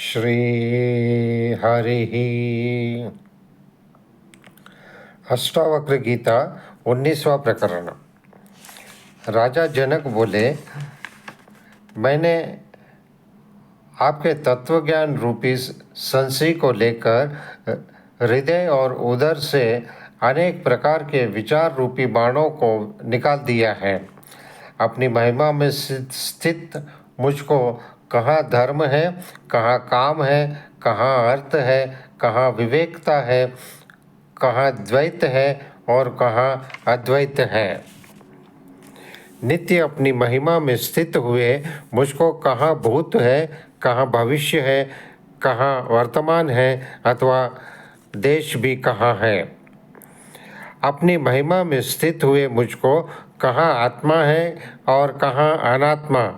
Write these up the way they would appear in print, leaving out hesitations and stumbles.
श्री हरि अष्टावक्र गीता 19वां प्रकरण। राजा जनक बोले, मैंने आपके तत्वज्ञान रूपी संशय को लेकर हृदय और उदर से अनेक प्रकार के विचार रूपी बाणों को निकाल दिया है। अपनी महिमा में स्थित मुझको कहाँ धर्म है, कहाँ काम है, कहाँ अर्थ है, कहाँ विवेकता है, कहाँ द्वैत है और कहाँ अद्वैत है। नित्य अपनी महिमा में स्थित हुए मुझको कहाँ भूत है, कहाँ भविष्य है, कहाँ वर्तमान है अथवा देश भी कहाँ है। अपनी महिमा में स्थित हुए मुझको कहाँ आत्मा है और कहाँ अनात्मा,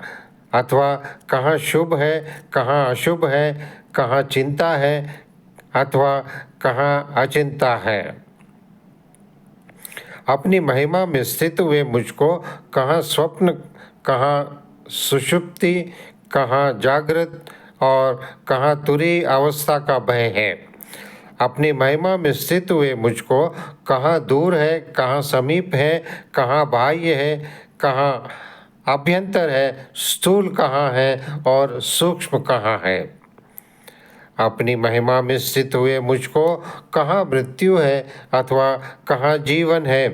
अथवा कहाँ शुभ है, कहाँ अशुभ है, कहाँ चिंता है अथवा कहाँ अचिंता है। अपनी महिमा में स्थित हुए मुझको कहाँ स्वप्न, कहाँ सुषुप्ति, कहाँ जागृत और कहाँ तुरी अवस्था का भय है। अपनी महिमा में स्थित हुए मुझको कहाँ दूर है, कहाँ समीप है, कहाँ बाह्य है, कहाँ अभ्यंतर है, स्थूल कहाँ है और सूक्ष्म कहाँ है। अपनी महिमा में स्थित हुए मुझको कहाँ मृत्यु है अथवा कहाँ जीवन है,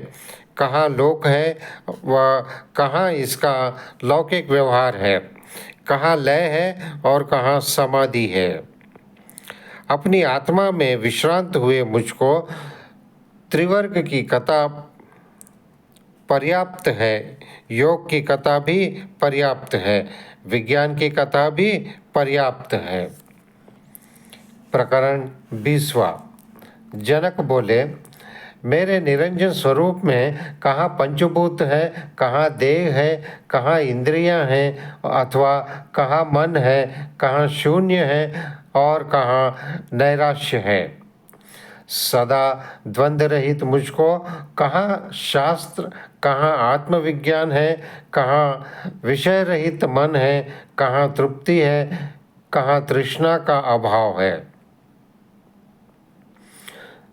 कहाँ लोक है व कहाँ इसका लौकिक व्यवहार है, कहाँ लय है और कहाँ समाधि है। अपनी आत्मा में विश्रांत हुए मुझको त्रिवर्ग की कथा पर्याप्त है, योग की कथा भी पर्याप्त है, विज्ञान की कथा भी पर्याप्त है। प्रकरण 20वां। जनक बोले, मेरे निरंजन स्वरूप में कहाँ पंचभूत है, कहाँ देह है, कहाँ इंद्रियां हैं अथवा कहाँ मन है, कहाँ शून्य है और कहाँ नैराश्य है। सदा द्वंद्व रहित मुझको कहाँ शास्त्र, कहाँ आत्मविज्ञान है, कहाँ विषय रहित मन है, कहाँ तृप्ति है, कहाँ तृष्णा का अभाव है।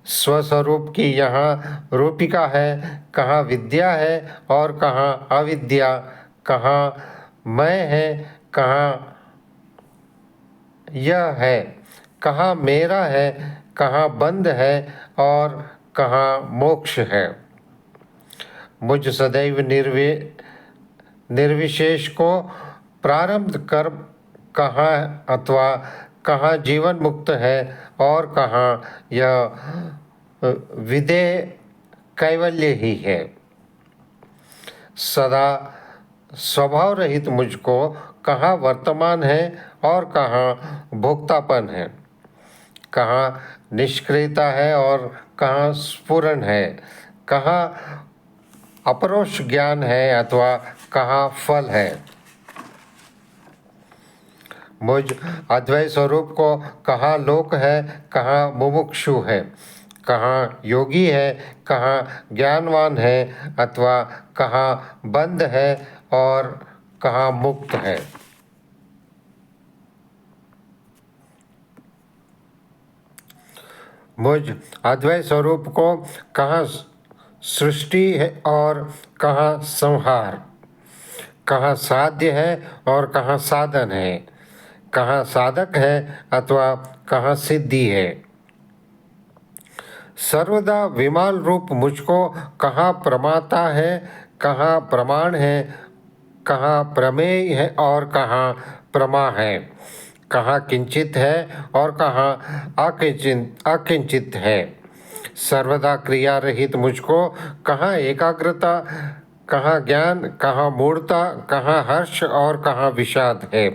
स्वस्वरूप की यहाँ रूपिका है, कहाँ विद्या है और कहाँ अविद्या, कहाँ मैं है, कहाँ यह है, कहाँ मेरा है, कहाँ बंध है और कहाँ मोक्ष है। मुझ सदैव निर्विशेष को प्रारब्ध कर्म कहाँ अथवा कहाँ जीवन मुक्त है और कहाँ यह विदेह कैवल्य ही है। सदा स्वभाव रहित मुझको कहाँ वर्तमान है और कहाँ भोक्तापन है, कहाँ निष्क्रियता है और कहाँ स्फुरन है, कहाँ अपरोक्ष ज्ञान है अथवा कहाँ फल है। मुझ अद्वैत स्वरूप को कहाँ लोक है, कहाँ मुमुक्षु है, कहाँ योगी है, कहाँ ज्ञानवान है अथवा कहाँ बंध है और कहाँ मुक्त है। मुझ अद्वैत स्वरूप को कहाँ सृष्टि है और कहाँ संहार, कहाँ साध्य है और कहाँ साधन है, कहाँ साधक है अथवा कहाँ सिद्धि है। सर्वदा विमाल रूप मुझको कहाँ प्रमाता है, कहाँ प्रमाण है, कहाँ प्रमेय है और कहाँ प्रमा है, कहाँ किंचित है और कहाँ अकिंचित है। सर्वदा क्रिया रहित मुझको कहाँ एकाग्रता, कहाँ ज्ञान, कहाँ मूढ़ता, कहाँ हर्ष और कहाँ विषाद है।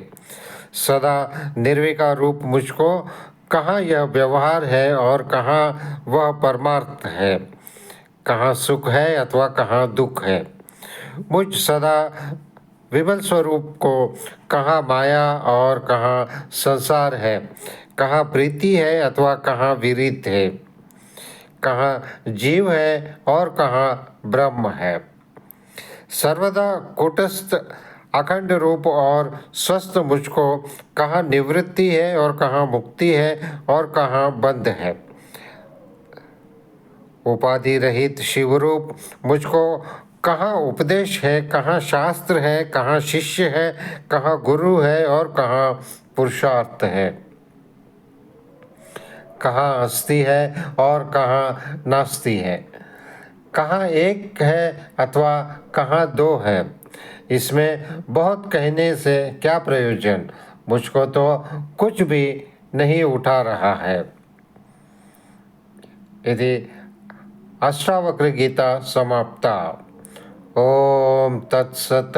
सदा निर्विकार रूप मुझको कहाँ यह व्यवहार है और कहाँ वह परमार्थ है, कहाँ सुख है अथवा कहाँ दुख है। मुझ सदा विमल स्वरूप को कहाँ माया और कहाँ संसार है, कहाँ प्रीति है अथवा कहाँ विरत है, कहाँ जीव है और कहाँ ब्रह्म है। सर्वदा कूटस्थ अखंड रूप और स्वस्थ मुझको कहाँ निवृत्ति है और कहाँ मुक्ति है और कहाँ बंध है। उपाधि रहित शिवरूप मुझको कहाँ उपदेश है, कहाँ शास्त्र है, कहाँ शिष्य है, कहाँ गुरु है और कहाँ पुरुषार्थ है, कहाँ हस्ती है और कहाँ नास्ती है, कहाँ एक है अथवा कहाँ दो है। इसमें बहुत कहने से क्या प्रयोजन, मुझको तो कुछ भी नहीं उठा रहा है। यदि अष्टावक्र गीता समाप्ता। ओम तत्सत।